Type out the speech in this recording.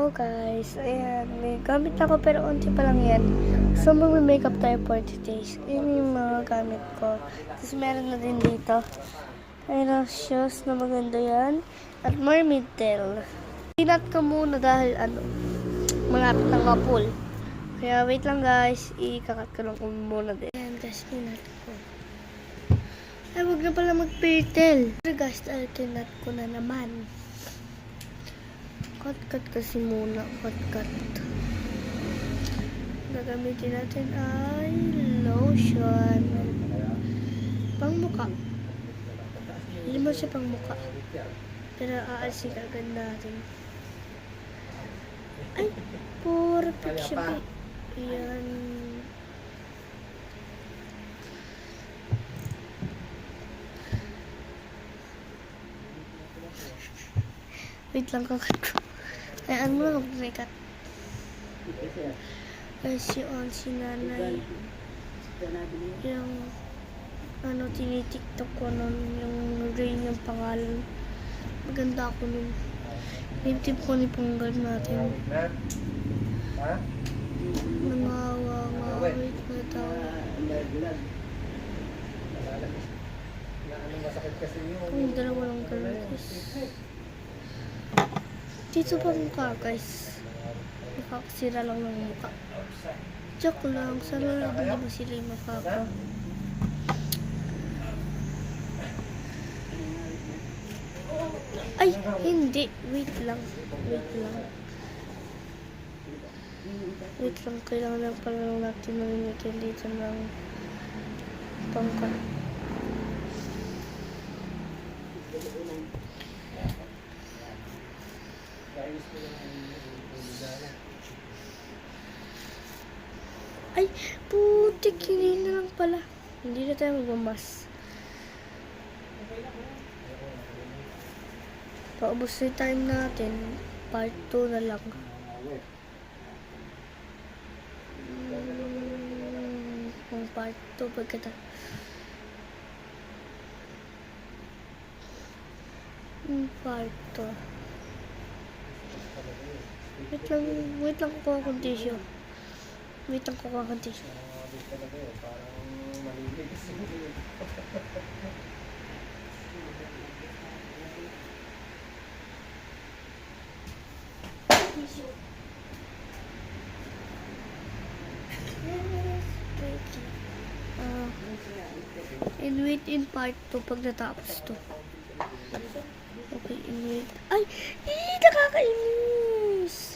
Hello guys, ayan, may gamit ako pero unti pa lang yan. So mag-makeup tayo for today's. Yun yung mga gamit ko. Tapos meron na din dito. Ayun, shoes na maganda yan. At mermaid tail. Tinat ko muna dahil malapit ng mapul. Kaya wait lang guys, ikakat ko lang muna din. Ayan guys, tinat ko. Ay, wag na pala mag-pirtel. Pero guys, dahil tinat ko na naman. Cut kasi muna, cut. Gagamitin natin ay lotion. Pangmuka. Hindi mo siya pangmuka. Pero aalisin agad natin. Ay, perfect siya. Ayan. Wait lang, kakat ko. Ayan mo lang mag-rekat. Kasi si nanay. Yung tinitiktok ko nun. Yung Rain yung pangalan. Maganda ako nun. Nip-tip ko ni Punggal natin. Nangawa nga. Wait na tayo. Kung dalawa lang guys. Dito pa mukha guys. Nakakasira lang ng mukha. Joke lang. Sana lang hindi masira yung mukha ko. Ay! Hindi. Wait lang. Kailangan lang pala lang natin nalimitin dito ng pangkat. Ay, putik, hindi na lang pala. Hindi na tayo magmamas. Paubos na yung time natin. Part 2 na lang. Kung part 2 pagkata. Part 2. Wait lang ko akong tissue. And wait in part 2 pag natapos to. Okay, in wait. Ay! Nakakainis!